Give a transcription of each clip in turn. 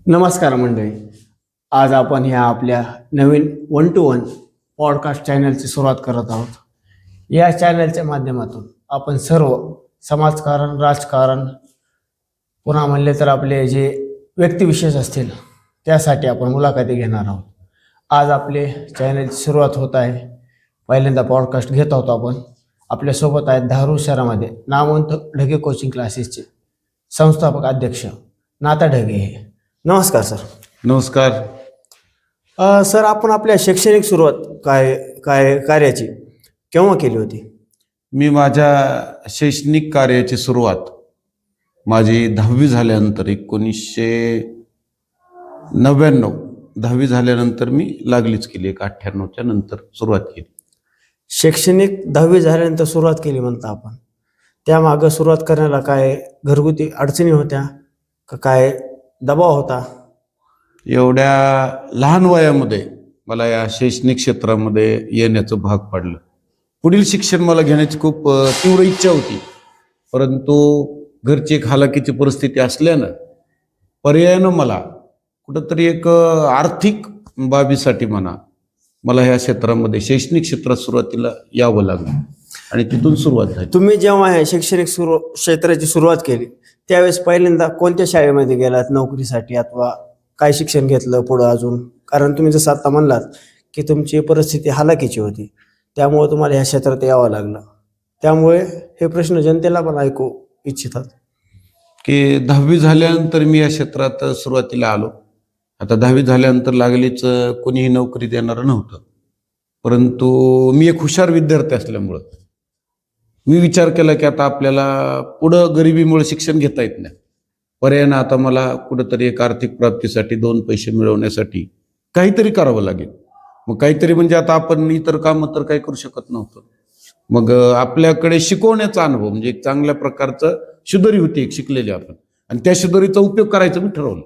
नमस्कार मंडळी. आज आपण ह्या आपल्या नवीन 1-to-1 पॉडकास्ट चॅनलची सुरुवात करत आहोत. या चॅनलच्या माध्यमातून आपण सर्व समाजकारण, राजकारण, पुन्हा म्हणले तर आपले जे व्यक्तिविशेष असतील त्यासाठी आपण मुलाखती घेणार आहोत. आज आपले चॅनलची सुरुवात होत आहे. पहिल्यांदा पॉडकास्ट घेत आहोत आपण. आपल्यासोबत आहेत धारूर शहरामध्ये नामवंत ढगे कोचिंग क्लासेसचे संस्थापक अध्यक्ष नाता ढगे हे. नमस्कार सर. नमस्कार. सर, आपण आपल्या शैक्षणिक सुरुवात काय काय कार्याची केव्हा केली होती? मी माझ्या शैक्षणिक कार्याची सुरुवात माझी 10वी झाल्यानंतर 1999 10वी झाल्यानंतर मी लागलीच केली. 98च्या नंतर सुरुवात केली. शैक्षणिक 10वी झाल्यानंतर सुरुवात केली म्हणता आपण. त्यामागं सुरुवात करण्याला काय घरगुती अडचणी होत्या का काय दबाव होता? एवढ्या लहान वयामध्ये मला या शैक्षणिक क्षेत्रामध्ये येण्याचं भाग पडलं. पुढील शिक्षण मला घेण्याची खूप तीव्र इच्छा होती, परंतु घरची एक हालाकीची परिस्थिती असल्यानं पर्यायानं मला कुठंतरी एक आर्थिक बाबीसाठी मला ह्या क्षेत्रामध्ये शैक्षणिक क्षेत्रात सुरुवातीला यावं लागलं आणि तिथून सुरुवात झाली. तुम्ही जेव्हा हे शैक्षणिक क्षेत्राची सुरुवात केली त्यावेळेस पहिल्यांदा कोणत्या शाळेमध्ये गेलात नोकरीसाठी अथवा काय शिक्षण घेतलं पुढं अजून? कारण तुम्ही जसं आता म्हणलात की तुमची परिस्थिती हालाकीची होती, त्यामुळे तुम्हाला ह्या क्षेत्रात यावं लागलं. त्यामुळे हे प्रश्न जनतेला पण ऐकू इच्छितात की 10वी झाल्यानंतर मी या क्षेत्रात सुरुवातीला आलो. आता 10वी झाल्यानंतर लागलीच कोणीही नोकरी देणारं नव्हतं, परंतु मी एक हुशार विद्यार्थी असल्यामुळं मी विचार केला की आता आपल्याला पुढं गरिबीमुळे शिक्षण घेता येत नाही. पर्यायानं आता मला कुठंतरी एक आर्थिक प्राप्तीसाठी 2 पैसे मिळवण्यासाठी काहीतरी करावं लागेल. मग काहीतरी म्हणजे आता आपण इतर कामं तर काही करू शकत नव्हतं. मग आपल्याकडे शिकवण्याचा अनुभव म्हणजे एक चांगल्या प्रकारचं शिदोरी होती एक शिकलेली आपण, आणि त्या शिदोरीचा उपयोग करायचा मी ठरवलं.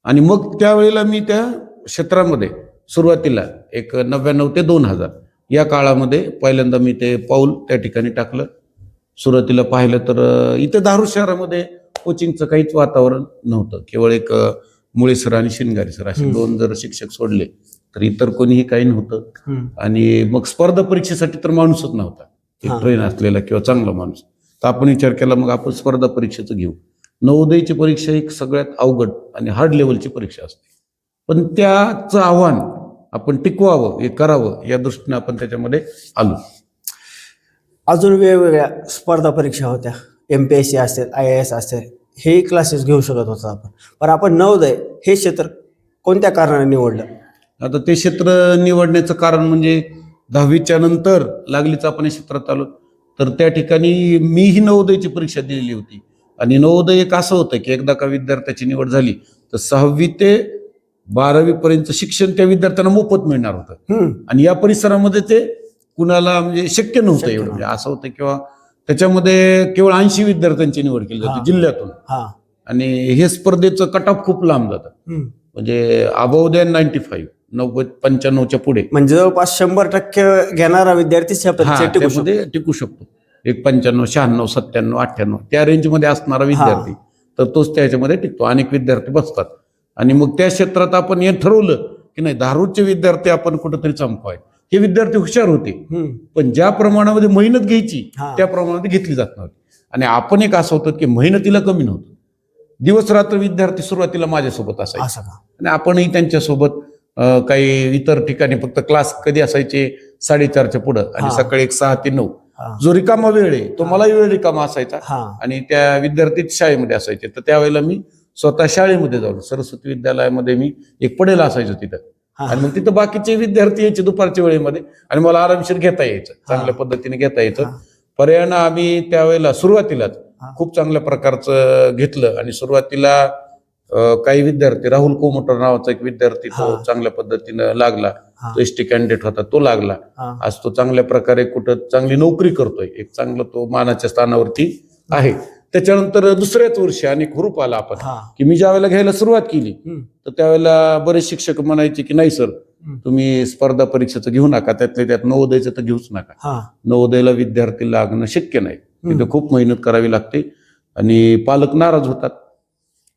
आणि मग त्यावेळेला मी त्या क्षेत्रामध्ये सुरुवातीला एक 99 ते 2000 या काळामध्ये पहिल्यांदा मी ते पाऊल त्या ठिकाणी टाकलं. सुरुवातीला पाहिलं तर इथे धारूर शहरामध्ये कोचिंगचं काहीच वातावरण नव्हतं. केवळ एक मुळे सर आणि शिंगारे सर असे 2 जर शिक्षक सोडले तर इतर कोणीही काही नव्हतं. आणि मग स्पर्धा परीक्षेसाठी तर माणूसच नव्हता, एक ट्रेन असलेला किंवा चांगला माणूस. तर आपण विचार केला मग आपण स्पर्धा परीक्षेचं घेऊ. नवोदयची परीक्षा एक सगळ्यात अवघड आणि हार्ड लेवलची परीक्षा असते, पण त्याचं आव्हान आपण टिकवावं, हे करावं या दृष्टीने आपण त्याच्यामध्ये आलो. अजून वेगवेगळ्या स्पर्धा परीक्षा होत्या, MPSC असेल, IAS असेल, हे क्लासेस घेऊ शकत होतो आपण. पण आपण नवोदय हे क्षेत्र कोणत्या कारणाने निवडलं? आता ते क्षेत्र निवडण्याचं कारण म्हणजे 10वीच्या नंतर लागलीच आपण या क्षेत्रात आलो. तर त्या ठिकाणी मीही नवोदयची परीक्षा दिलेली होती. आणि नवोदय एक असं होतं की एकदा का विद्यार्थ्याची निवड झाली तर 6वी ते 12वी पर्यंत शिक्षण त्या विद्यार्थ्यांना मोफत मिळणार होतं. आणि या परिसरामध्ये ते कुणाला म्हणजे शक्य नव्हतं एवढं. म्हणजे असं होतं किंवा त्याच्यामध्ये केवळ 80 विद्यार्थ्यांची निवड केली जाते जिल्ह्यातून. आणि हे स्पर्धेचं कट ऑफ खूप लांब जातं, म्हणजे अबोव दॅन 95 95च्या पुढे, म्हणजे जवळपास 100% घेणारा विद्यार्थी टिकू शकतो. एक 95, 96, 97, 98 त्या रेंजमध्ये असणारा विद्यार्थी तर तोच त्याच्यामध्ये टिकतो. अनेक विद्यार्थी बसतात. आणि मग त्या क्षेत्रात आपण हे ठरवलं की नाही, धारूरचे विद्यार्थी आपण कुठंतरी चमकवाय. हे विद्यार्थी हुशार होते, पण ज्या प्रमाणामध्ये मेहनत घ्यायची त्या प्रमाणात घेतली जात नव्हती. आणि आपण एक असं होतं की मेहनतीला कमी नव्हतं. दिवस रात्र विद्यार्थी सुरुवातीला माझ्यासोबत असायचे आणि आपणही त्यांच्यासोबत काही इतर ठिकाणी फक्त क्लास कधी असायचे 4:30च्या पुढं आणि सकाळी 6 ते 9 जो रिकामा वेळ आहे तो मला वेळ रिकामा असायचा. आणि त्या विद्यार्थी शाळेमध्ये असायचे. तर त्यावेळेला मी स्वतः शाळेमध्ये जाऊन सरस्वती विद्यालयामध्ये मी एक पडेला असायचो तिथं. आणि मग तिथं बाकीचे विद्यार्थी यायचे दुपारच्या वेळेमध्ये आणि मला आरामशीर घेता यायचं, चांगल्या पद्धतीने घेता यायचं. पर्यायानं आम्ही त्यावेळेला सुरुवातीलाच खूप चांगल्या प्रकारचं घेतलं. आणि सुरुवातीला काही विद्यार्थी, राहुल कोमटर नावाचा एक विद्यार्थी तो चांगल्या पद्धतीनं लागला. तो ST कॅन्डिडेट होता, तो लागला. आज तो चांगल्या प्रकारे कुठं चांगली नोकरी करतोय, एक चांगलं तो मानाच्या स्थानावरती आहे. त्याच्यानंतर दुसऱ्याच वर्षी अनेक हुरूप आला आपण की मी ज्या वेळेला घ्यायला सुरुवात केली तर त्यावेळेला बरेच शिक्षक म्हणायचे की नाही सर, तुम्ही स्पर्धा परीक्षेचं घेऊ नका, त्यातल्या त्यात नवोदयचं तर घेऊच नका. नवोदयला विद्यार्थी लागणं शक्य नाही, तिथे खूप मेहनत करावी लागते आणि पालक नाराज होतात.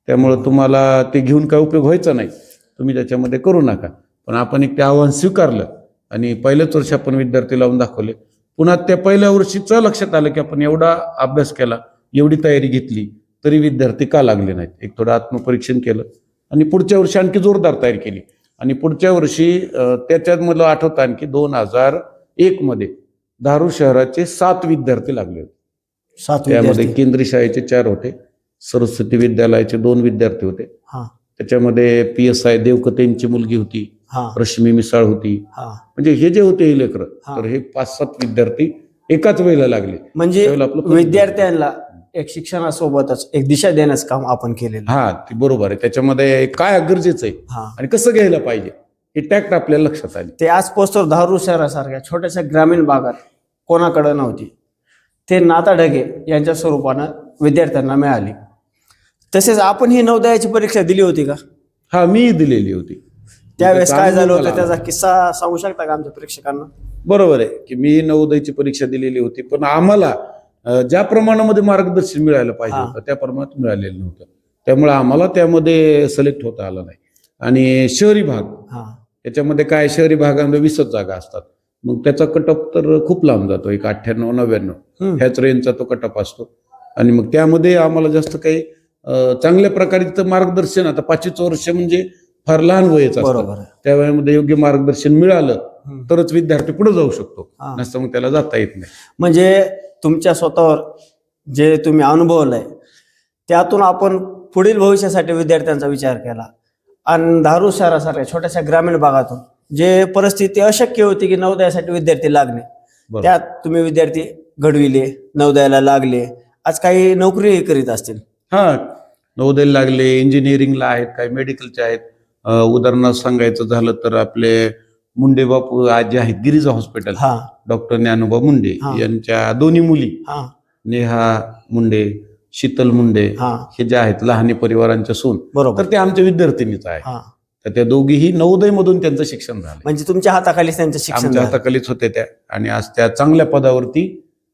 त्यामुळं तुम्हाला ते घेऊन काय उपयोग व्हायचा नाही, तुम्ही त्याच्यामध्ये करू नका. पण आपण एक ते आव्हान स्वीकारलं आणि पहिल्याच वर्षी आपण विद्यार्थी लावून दाखवले. पुन्हा त्या पहिल्या वर्षीचं लक्षात आलं की आपण एवढा अभ्यास केला, एवढी तयारी घेतली, तरी विद्यार्थी का लागले नाहीत. एक थोडं आत्मपरीक्षण केलं आणि पुढच्या वर्षी आणखी जोरदार तयारी केली. आणि पुढच्या वर्षी त्याच्यात मला आठवतं आणखी 2001 मध्ये धारूर शहराचे 7 विद्यार्थी लागले होते. 7 त्यामध्ये विद्यार्थी. केंद्रीय शाळेचे 4 होते, सरस्वती विद्यालयाचे 2 विद्यार्थी होते. हा त्याच्यामध्ये PSI देवकतेंची मुलगी होती, हा रश्मी मिसाळ होती. हा म्हणजे हे जे होते हे लेकरं, हा. तर हे 5-7 विद्यार्थी एकाच वेळेला लागले. म्हणजे त्यावेळेला आपलं विद्यार्थ्यांना एक शिक्षणासोबतच एक दिशा देण्याचं काम आपण केलेलं. हा, ती बरोबर आहे. त्याच्यामध्ये काय गरजेचं आहे हा आणि कसं घ्यायला पाहिजे हे टॅक्ट आपल्याला लक्षात आली. ते आज पोस्टर धारूर शहरासारख्या छोट्याशा ग्रामीण भागात कोणाकडे नव्हती. ते नाता ढगे यांच्या स्वरूपानं विद्यार्थ्यांना मिळाली. तसेच आपण ही नवोदयाची परीक्षा दिली होती का? हा, मी दिलेली होती. त्यावेळेस त्याचा काय झालं अनुभव होतं मला त्याचा किस्सा सांगू शकता का आमच्या प्रेक्षकांना? बरोबर आहे की मी नवोदयची परीक्षा दिलेली होती, पण आम्हाला ज्या प्रमाणामध्ये मार्गदर्शन मिळायला पाहिजे हा. होतं त्या प्रमाणात मिळालेलं नव्हतं. त्यामुळे आम्हाला त्यामध्ये सिलेक्ट होता आलं नाही. आणि शहरी भाग, हा याच्यामध्ये काय, शहरी भागामध्ये 20 जागा असतात. मग त्याचा कटअप तर खूप लांब जातो, एक 98-99 ह्याच रेंजचा तो कटअप असतो. आणि मग त्यामध्ये आम्हाला जास्त काही चांगल्या प्रकारे तिथं मार्गदर्शन, आता 5वीचं वर्ष म्हणजे फार लहान वयच असतं, बरोबर आहे. त्या वेळेमध्ये योग्य मार्गदर्शन मिळालं तरच विद्यार्थी पुढे जाऊ शकतो, हा. नसतं मग त्याला जाता येत नाही. म्हणजे तुमच्या स्वतःवर जे तुम्ही अनुभवलंय त्यातून आपण पुढील भविष्यासाठी विद्यार्थ्यांचा विचार केला आणि धारूर शहरासारख्या छोट्याशा ग्रामीण भागातून जे परिस्थिती अशक्य होती की नवोदयासाठी विद्यार्थी लागणे, बरोबर. त्यात तुम्ही विद्यार्थी घडविले, नवोदयाला लागले, आज काही नोकरीही करीत असतील. हा, नवोदयाला लागले, इंजिनिअरिंगला आहेत, काही मेडिकलचे आहेत. उदाहरणार्थ सांगायचं झालं तर आपले मुंडे बापू आज जे आहेत गिरिजा हॉस्पिटल, हा डॉक्टर ज्ञानोबा मुंडे हा. यांच्या दोन्ही मुली हा नेहा मुंडे, शीतल मुंडे, हा हे जे आहेत लहाने परिवारांच्या सून, बरोबर. तर ते आमच्या विद्यार्थिनीच आहे. हा तर त्या दोघीही नवोदय मधून त्यांचं शिक्षण झालं, म्हणजे तुमच्या हाताखाली त्यांचं शिक्षण आमच्या झालं. हाताखालीच होते त्या. आणि आज त्या चांगल्या पदावरती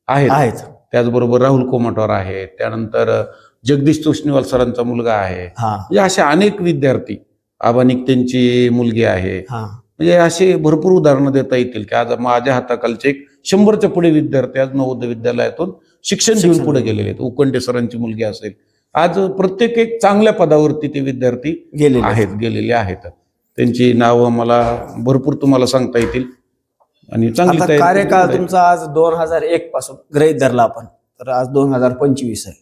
आहेत. आहेत. त्याचबरोबर राहुल कोमाटवार आहे, त्यानंतर जगदीश तोष्णीवाल सरांचा मुलगा आहे. हा म्हणजे असे अनेक विद्यार्थी, आबानिक त्यांची मुलगी आहे. हा म्हणजे असे भरपूर उदाहरणं देता येतील की आज माझ्या हाताखालचे 100च्या पुढे विद्यार्थी आज नवोदय विद्यालयातून शिक्षण घेऊन पुढे गेलेले आहेत. उकंडे सरांची मुलगी असेल, आज प्रत्येक एक चांगल्या पदावरती ते विद्यार्थी गेलेले आहेत. त्यांची नावं मला भरपूर तुम्हाला सांगता येतील. आणि चांगली आता तयारी कार्यकाळ करून तुमचा आज 2001 पासून गृहीत धरला आपण, तर आज 2025 आहे.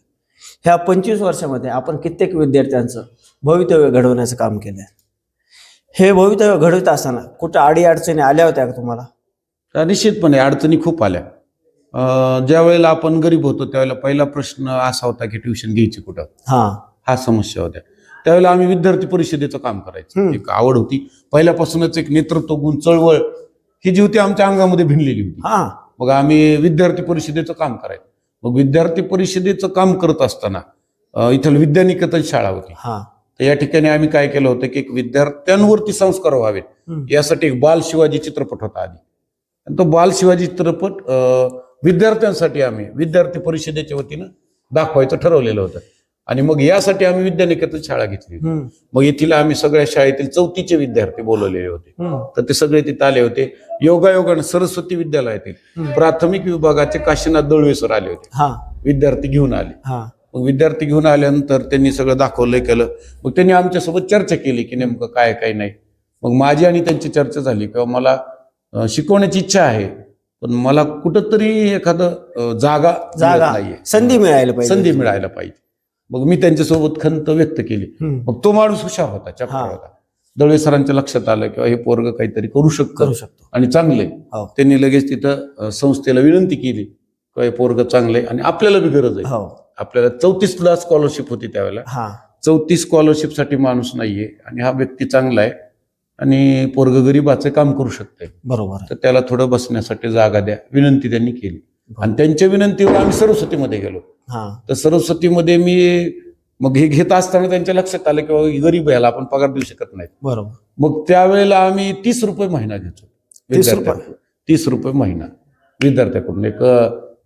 ह्या 25 वर्षामध्ये आपण कित्येक विद्यार्थ्यांचं भवितव्य घडवण्याचं काम केलंय. हे भवितव्य घडवत असताना कुठं अडी अडचणी आल्या होत्या का तुम्हाला? निश्चितपणे अडचणी खूप आल्या. ज्या वेळेला आपण गरीब होतो त्यावेळेला पहिला प्रश्न असा होता की ट्युशन घ्यायची कुठं, हा समस्या होत्या. त्यावेळेला आम्ही विद्यार्थी परिषदेचं काम करायचं, एक आवड होती पहिल्यापासूनच, एक नेतृत्व गुण, चळवळ ही जी होती आमच्या अंगामध्ये भिनलेली होती. मग आम्ही विद्यार्थी परिषदेचं काम करायचं. मग विद्यार्थी परिषदेचं काम करत असताना इथं विद्यानिकेतन शाळा होती. तर या ठिकाणी आम्ही काय केलं होतं की एक विद्यार्थ्यांवरती संस्कार व्हावेत यासाठी एक बाल शिवाजी चित्रपट होता आधी. आणि तो बाल शिवाजी चित्रपट विद्यार्थ्यांसाठी आम्ही विद्यार्थी परिषदेच्या वतीनं दाखवायचं ठरवलेलं होतं. आणि मग यासाठी आम्ही विद्यानिकेतन शाळा घेतली होती. मग येथील आम्ही सगळ्या शाळेतील 4थीचे विद्यार्थी बोलवलेले होते. तर ते सगळे तिथे आले होते. योगायोगाने सरस्वती विद्यालयातील प्राथमिक विभागाचे काशीनाथ दळवे सर आले होते, विद्यार्थी घेऊन आले. मग विद्यार्थी घेऊन आल्यानंतर त्यांनी सगळं दाखवलं, केलं. मग त्यांनी आमच्यासोबत चर्चा केली की नेमकं काय काय नाही. मग माझी आणि त्यांची चर्चा झाली किंवा मला शिकवण्याची इच्छा आहे, पण मला कुठंतरी एखादं जागा नाहीये, संधी मिळायला पाहिजे. मग मी त्यांच्यासोबत खंत व्यक्त केली. मग तो माणूस हुशार होता, चपळ होता. दळवे सरांच्या लक्षात आलं किंवा हे पोरग काहीतरी करू शकतो आणि चांगले. त्यांनी लगेच तिथं संस्थेला विनंती केली किंवा हे पोरग चांगले आणि आपल्याला बी गरज आहे. आपल्याला 34ला स्कॉलरशिप होती त्यावेळेला. 34 स्कॉलरशिपसाठी माणूस नाहीये आणि हा व्यक्ती चांगला आहे आणि पोरग गरीबाचं काम करू शकतंय, बरोबर. तर त्याला थोडं बसण्यासाठी जागा द्या, विनंती त्यांनी केली. आणि त्यांच्या विनंतीवर आम्ही सरस्वतीमध्ये गेलो. तर सरस्वतीमध्ये मी मग हे घेत असताना त्यांच्या लक्षात आलं की गरीब याला आपण पगार देऊ शकत नाही. बरोबर. मग त्यावेळेला आम्ही 30 रुपये महिना घेतो विद्यार्थ्याकडून. 30 रुपये महिना विद्यार्थ्याकडून. एक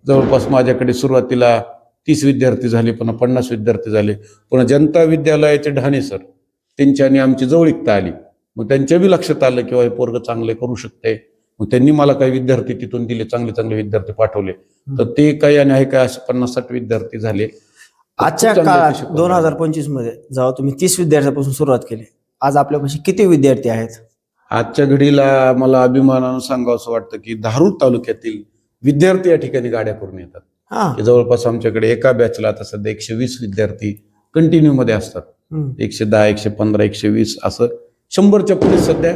जवळपास माझ्याकडे सुरुवातीला 30 विद्यार्थी झाले, पुन्हा 50 विद्यार्थी झाले. पुन्हा जनता विद्यालयाचे ढाणे सर, त्यांची आणि आमची जवळीकता आली. मग त्यांच्या बी लक्षात आलं की हे पोरग चांगले करू शकते. मग त्यांनी मला काही विद्यार्थी तिथून दिले, चांगले चांगले विद्यार्थी पाठवले. तर ते काही आणि आहे काय असे 50-60 विद्यार्थी झाले. आजच्या काळात 2025 मध्ये जेव्हा तुम्ही 30 विद्यार्थ्यापासून सुरुवात केली, आज आपल्यापाशी किती विद्यार्थी आहेत? आजच्या घडीला मला अभिमानानं सांगावं वाटतं की धारूर तालुक्यातील विद्यार्थी या ठिकाणी गाड्या करून येतात. की जवळपास आमच्याकडे एका बॅचला आता सध्या 120 विद्यार्थी कंटिन्यू मध्ये असतात. 110, 115, 120 असं 100च्या पुढे सध्या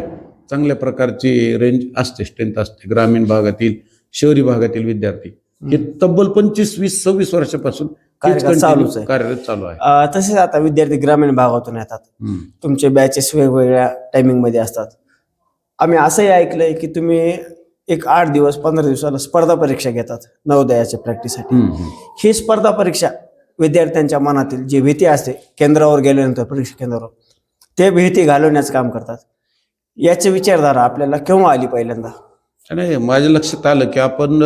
चांगल्या प्रकारची रेंज असते, स्ट्रेंथ असते. ग्रामीण भागातील, शहरी भागातील विद्यार्थी हे तब्बल 25, 20, 26 वर्षापासून कार्यरत चालू आहे. तसेच आता विद्यार्थी ग्रामीण भागातून येतात, तुमचे बॅचेस वेगवेगळ्या टायमिंग मध्ये असतात. आम्ही असंही ऐकलंय की तुम्ही एक 8 दिवस 15 दिवसाला स्पर्धा परीक्षा घेतात नवोदयाच्या प्रॅक्टिससाठी. ही स्पर्धा परीक्षा विद्यार्थ्यांच्या मनातील जी भीती असते केंद्रावर गेल्यानंतर, परीक्षा केंद्रावर, ते भीती घालवण्याचं काम करतात. याची विचारधारा आपल्याला केव्हा आली पहिल्यांदा? नाही, माझ्या लक्षात आलं की आपण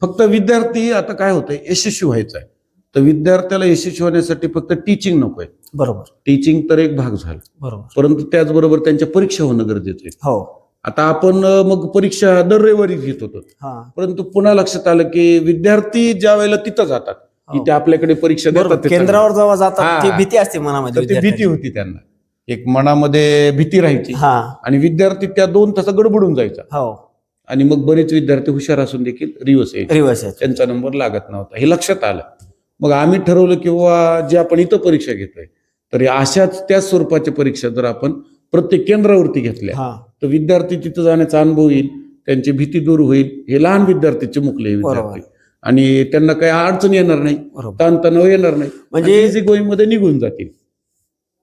फक्त विद्यार्थी, आता काय होतंय, यशस्वी व्हायचं आहे. तर विद्यार्थ्याला यशस्वी होण्यासाठी फक्त टीचिंग नकोय. बरोबर, टीचिंग तर एक भाग झाला, बरोबर, परंतु त्याचबरोबर त्यांच्या परीक्षा होणं गरजेचं आहे. हो. आता आपण मग परीक्षा दर रविवारी घेत होतो, परंतु पुन्हा लक्षात आलं की विद्यार्थी ज्या वेळेला तिथं जातात, तिथे आपल्याकडे परीक्षा देतात, केंद्रावर जेव्हा जातात ती भीती असते मनामध्ये. ती भीती होती त्यांना, एक मनामध्ये भीती राहायची. आणि विद्यार्थी त्या 2 तास गडबडून जायचा. हो. आणि मग बरेच विद्यार्थी हुशार असून देखील रिवर्स यायचे, त्यांचा नंबर लागत नव्हता. हे लक्षात आलं. मग आम्ही ठरवलं की जे आपण इथं परीक्षा घेतोय, तर अशाच त्याच स्वरूपाच्या परीक्षा जर आपण प्रत्येक केंद्रावरती घेतल्या तर विद्यार्थी तिथं जाण्याचा अनुभव येईल, त्यांची भीती दूर होईल. हे लहान विद्यार्थी चिमुकले विद्यार्थी, आणि त्यांना काही अडचण येणार नाही, ताणतणाव येणार नाही, म्हणजे इझी गोईंग मध्ये निघून जातील.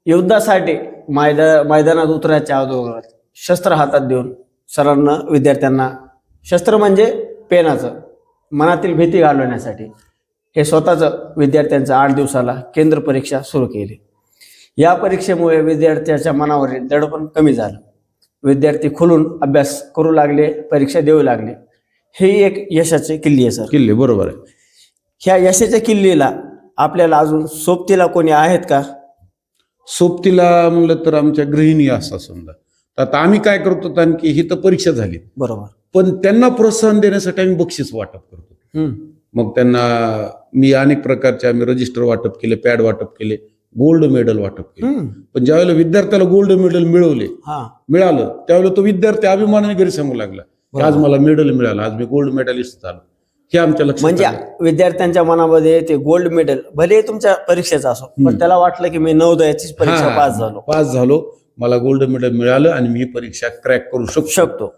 युद्धासाठी मैदानात उतरायच्या अगोदर शस्त्र हातात देऊन सरांना, विद्यार्थ्यांना, शस्त्र म्हणजे पेनाचं, मनातील भीती घालवण्यासाठी हे स्वतःच विद्यार्थ्यांचं 8 दिवसाला केंद्र परीक्षा सुरू केली. या परीक्षेमुळे विद्यार्थ्याच्या मनावरील दडपण कमी झालं. विद्यार्थी खुलून अभ्यास करू लागले, परीक्षा देऊ लागले. हे एक यशाचे किल्ली आहे सर. किल्ले, बरोबर आहे. ह्या यशाच्या किल्लीला आपल्याला अजून सोबतीला कोणी आहेत का? सोबतीला म्हणलं तर आमच्या गृहिणी असं समजा. आता आम्ही काय करतो, आणखी ही तर परीक्षा झाली, बरोबर, पण त्यांना प्रोत्साहन देण्यासाठी आम्ही बक्षीस वाटप करतो. मग त्यांना मी अनेक प्रकारचे आम्ही रजिस्टर वाटप केले, पॅड वाटप केले, गोल्ड मेडल वाटप केले. पण ज्यावेळेला विद्यार्थ्याला गोल्ड मेडल मिळालं, त्यावेळेला तो विद्यार्थी अभिमानाने घरी सांगू लागला की आज मला मेडल मिळालं, आज मी गोल्ड मेडलिस्ट झालो. हे आमच्या लक्षात. म्हणजे विद्यार्थ्यांच्या मनामध्ये ते गोल्ड मेडल भले तुमच्या परीक्षेचा असो, पण त्याला वाटलं की मी नवोदयाची परीक्षा पास झालो, मला गोल्ड मेडल मिळालं आणि मी परीक्षा क्रॅक करू शकतो.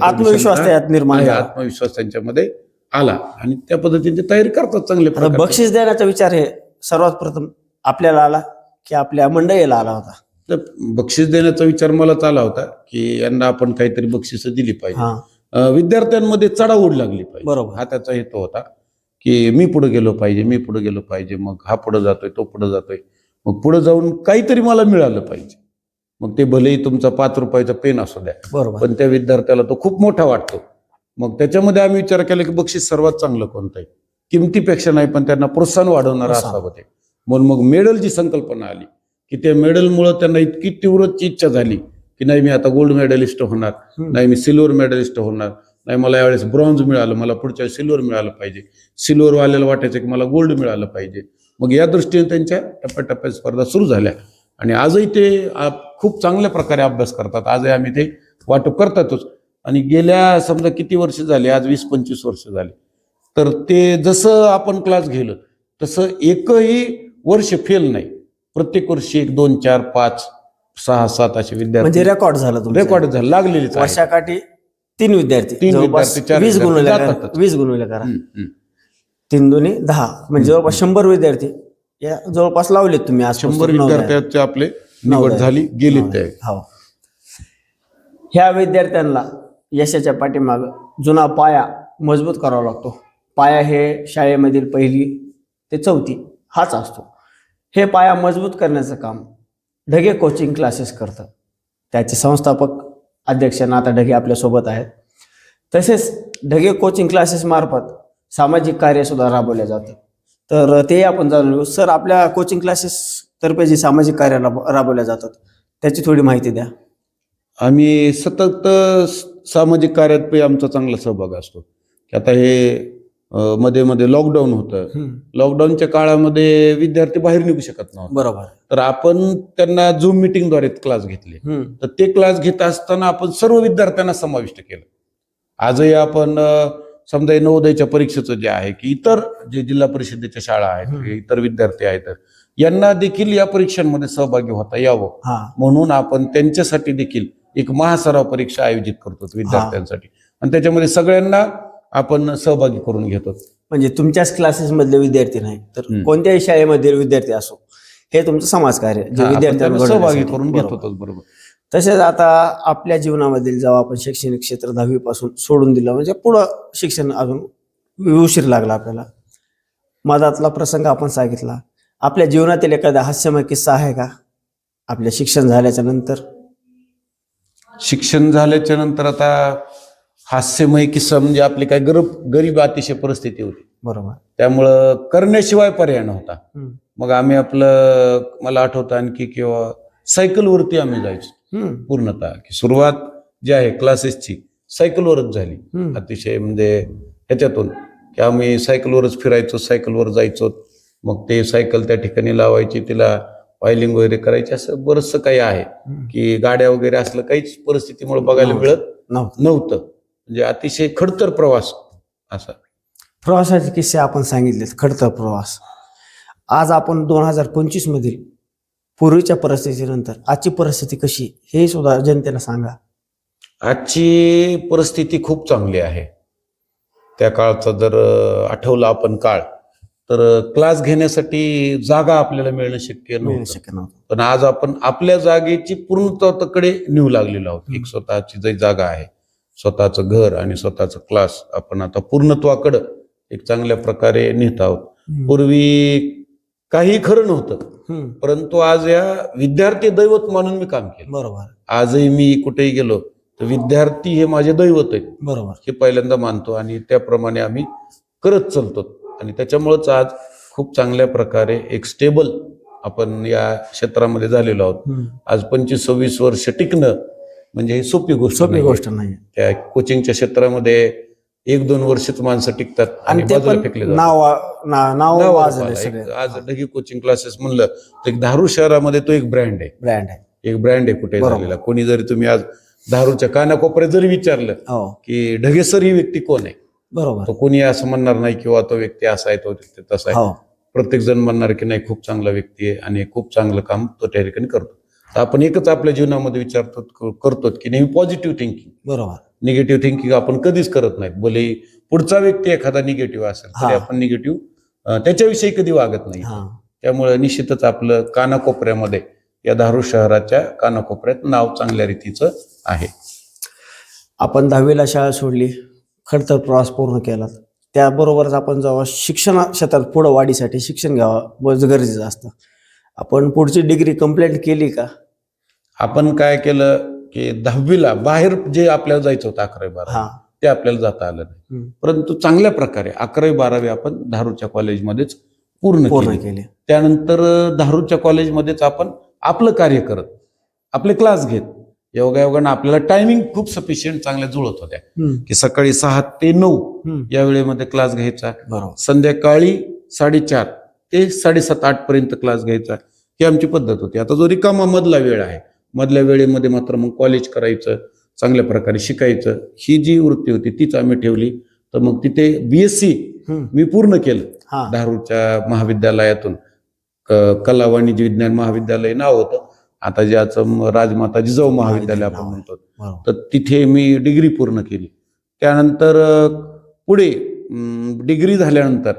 आत्मविश्वास त्यात निर्माण झाला, आत्मविश्वास त्यांच्यामध्ये आला, आणि त्या पद्धतीने तयारी करतात चांगले. बक्षीस देण्याचा विचार हे सर्वात प्रथम आपल्याला आला की आपल्या मंडळीला आला होता? तर बक्षीस देण्याचा विचार मलाच आला होता की यांना आपण काहीतरी बक्षीस दिली पाहिजे, विद्यार्थ्यांमध्ये चढाओढ लागली पाहिजे. बरोबर, हा त्याचा हेतू होता की मी पुढे गेलो पाहिजे, मी पुढे गेलो पाहिजे. मग हा पुढे जातोय, तो पुढे जातोय, मग पुढे जाऊन काहीतरी मला मिळालं पाहिजे. मग ते भलेही तुमचा 5 रुपयाचा पेन असू द्या, बरोबर, पण त्या विद्यार्थ्याला तो खूप मोठा वाटतो. मग त्याच्यामध्ये आम्ही विचार केला की बक्षीस सर्वात चांगलं कोणतं आहे, किमतीपेक्षा नाही पण त्यांना प्रोत्साहन वाढवणारा असावं ते. म्हणून मग मेडलची संकल्पना आली की त्या मेडलमुळे त्यांना इतकी तीव्रची इच्छा झाली की नाही मी आता गोल्ड मेडलिस्ट होणार, नाही मी सिल्वर मेडलिस्ट होणार, नाही मला यावेळेस ब्रॉन्झ मिळालं, मला पुढच्या वेळेस सिल्वर मिळालं पाहिजे. सिल्वर वाल्याला वाटायचं की मला गोल्ड मिळालं पाहिजे. मग या दृष्टीने त्यांच्या टप्प्याटप्प्यात स्पर्धा सुरू झाल्या, आणि आजही ते खूप चांगल्या प्रकारे अभ्यास करतात. आजही आम्ही ते वाटप करतातच. आणि गेल्या समजा किती वर्ष झाले, आज 20-25 वर्ष झाले, तर ते जसं आपण क्लास गेलो तसं एकही वर्ष फेल नाही. प्रत्येक वर्षी 1, 2, 4, 5, 6, 7 असे विद्यार्थी. म्हणजे रेकॉर्ड झालं, रेकॉर्ड झालं, लागलेले वर्षाकाठी 3 विद्यार्थी 20 गुणवले करा, 3 दुनी 10, म्हणजे जवळपास 100 विद्यार्थी या जवळपास लावलेत तुम्ही. आज 100 विद्यार्थ्यांचे आपले निवड झाली, गेले ते. ह्या विद्यार्थ्यांना यशाच्या पाठीमाग जुना पाया मजबूत करावा लागतो. पाया हे शाळेमधील 1ली ते 4थी हाच असतो. हे पाया मजबूत करण्याचं काम ढगे कोचिंग क्लासेस करतात. त्याचे संस्थापक अध्यक्ष नाथा ढगे आपल्यासोबत आहेत. तसेच ढगे कोचिंग क्लासेस मार्फत सामाजिक कार्य सुद्धा राबवले जातात. तर ते आपण जाणून घेऊ. सर, आपल्या कोचिंग क्लासेस तर्फे जे सामाजिक कार्य राबवल्या जातात त्याची थोडी माहिती द्या. आम्ही सतत सामाजिक कार्यात आमचा चांगला सहभाग असतो. की आता हे मध्ये मध्ये लॉकडाऊन होतं. लॉकडाऊनच्या काळामध्ये विद्यार्थी बाहेर निघू शकत नव्हते. बरोबर. तर आपण त्यांना झूम मिटिंगद्वारे क्लास घेतले. तर ते क्लास घेत असताना आपण सर्व विद्यार्थ्यांना समाविष्ट केलं. आजही आपण समजा हे नवोदयच्या परीक्षेचं जे आहे की इतर जे जिल्हा परिषदेच्या शाळा आहेत, इतर विद्यार्थी आहेत, यांना देखील या परीक्षांमध्ये सहभागी होता यावं म्हणून आपण त्यांच्यासाठी देखील एक महासराव परीक्षा आयोजित करतो विद्यार्थ्यांसाठी, आणि त्याच्यामध्ये सगळ्यांना आपण सहभागी करून घेतो. म्हणजे तुमच्याच क्लासेस मधले विद्यार्थी नाही तर कोणत्याही शाळेमधील विद्यार्थी असो, हे तुमचं समाजकार्य जे विद्यार्थ्यांना सहभागी करून घेतो. बरोबर. तसेच आता आपल्या जीवनामधील जेव्हा आपण शैक्षणिक क्षेत्र 10वी पासून सोडून दिलं, म्हणजे पुढं शिक्षण अजून उशीर लागला आपल्याला, मधातला प्रसंग आपण सांगितला. आपल्या जीवनातील एखादा हास्यमय किस्सा आहे का आपल्या शिक्षण झाल्याच्या नंतर? शिक्षण झाल्याच्या नंतर आता हास्यमय किस्सा म्हणजे आपली काय गरीब अतिशय परिस्थिती होती. बरोबर. त्यामुळं करण्याशिवाय पर्याय नव्हता. मग आम्ही आपलं, मला आठवतं आणखी, किंवा सायकलवरती आम्ही जायचो पूर्णतः. की सुरुवात जी आहे क्लासेसची सायकलवरच झाली. अतिशय म्हणजे ह्याच्यातून की आम्ही सायकलवरच फिरायचो, सायकलवर जायचो. मग ते सायकल त्या ठिकाणी लावायची, तिला ऑइलिंग वगैरे करायची, असं बरंचसं काही आहे. की गाड्या वगैरे असलं काहीच परिस्थितीमुळे बघायला मिळत नव्हतं. म्हणजे अतिशय खडतर प्रवास असा. प्रवासाचे किस्से आपण सांगितलेत, खडतर प्रवास. आज आपण 2025 मधील पूर्वीच्या परिस्थितीनंतर आजची परिस्थिती कशी, हे सुद्धा जनतेला सांगा. आजची परिस्थिती खूप चांगली आहे. त्या काळचा जर आठवला आपण काळ, तर क्लास घेण्यासाठी जागा आपल्याला मिळणं शक्य नव्हतं. पण आज आपण आपल्या जागेची पूर्णत्वाकडे नेऊ लागलेलो आहोत. एक स्वतःची जी जागा आहे, स्वतःचं घर आणि स्वतःचा क्लास आपण आता पूर्णत्वाकडं एक चांगल्या प्रकारे नेत आहोत. पूर्वी काही खरं नव्हतं, परंतु आज या विद्यार्थी दैवत म्हणून मी काम केलं. बरोबर. आजही मी कुठेही गेलो तर विद्यार्थी हे माझे दैवत आहेत. बरोबर. हे पहिल्यांदा मानतो आणि त्याप्रमाणे आम्ही करत चालतो. आणि त्याच्यामुळेच आज खूप चांगल्या प्रकारे एक स्टेबल आपण या क्षेत्रामध्ये झालेलो आहोत. आज 25-26 वर्ष टिकणं म्हणजे ही सोपी गोष्ट नाही. त्या कोचिंगच्या क्षेत्रामध्ये 1-2 वर्षच माणसं टिकतात आणि बाजूला फेकले जातात. आज ढगी कोचिंग क्लासेस म्हणलं तर एक धारूर शहरामध्ये तो एक ब्रँड आहे कुठे झालेला. कोणी जरी तुम्ही आज धारूरच्या कानाकोपऱ्यात जरी विचारलं की ढगे सर ही व्यक्ती कोण आहे, बरोबर, तो कोणी असं म्हणणार नाही किंवा तो व्यक्ती असा आहे, तो व्यक्ती तसा आहे. प्रत्येक जण म्हणणार की नाही, खूप चांगला व्यक्ती आहे आणि खूप चांगलं काम तो त्या ठिकाणी करतो. तर आपण एकच आपल्या जीवनामध्ये करतो की नेहमी पॉझिटिव्ह थिंकिंग. बरोबर. निगेटिव्ह थिंकिंग आपण कधीच करत नाही. भले पुढचा व्यक्ती एखादा निगेटिव्ह असेल तरी आपण निगेटिव्ह त्याच्याविषयी कधी वागत नाही. त्यामुळे निश्चितच आपलं कानाकोपऱ्यामध्ये, या धारूर शहराच्या कानाकोपऱ्यात नाव चांगल्या रीतीचं आहे. आपण 10वीला शाळा सोडली, खडतर प्रवास पूर्ण केला, त्याबरोबरच आपण जेव्हा शिक्षण क्षेत्रात पुढं वाढीसाठी शिक्षण घ्यावं गरजेचं असतं. आपण पुढची डिग्री कंप्लीट केली का? आपण काय केलं की 10वीला बाहेर जे आपल्याला जायचं होतं 11वी-12वी ते आपल्याला जाता आलं नाही. परंतु चांगल्या प्रकारे 11वी-12वी आपण धारूरच्या कॉलेजमध्येच पूर्ण केले. त्यानंतर धारूरच्या कॉलेजमध्येच आपण आपलं कार्य करत, आपले क्लास घेत, योगायोगानं आपल्याला टायमिंग खूप सफिशियंट चांगल्या जुळत होत्या. की सकाळी 6 ते 9 या वेळेमध्ये क्लास घ्यायचा, संध्याकाळी 4:30 ते 7:30-8 पर्यंत क्लास घ्यायचा, ही आमची पद्धत होती. आता जो रिकामा मधला वेळ आहे, मधल्या वेळेमध्ये मात्र मग कॉलेज करायचं, चांगल्या प्रकारे शिकायचं, ही जी वृत्ती होती तीच आम्ही ठेवली. तर मग तिथे BSc मी पूर्ण केलं धारूरच्या महाविद्यालयातून. कला वाणिज्य विज्ञान महाविद्यालय नाव होतं, आता ज्याचं राजमाता जिजाऊ महाविद्यालय आपण म्हणतो. तर तिथे मी डिग्री पूर्ण केली. त्यानंतर पुढे डिग्री झाल्यानंतर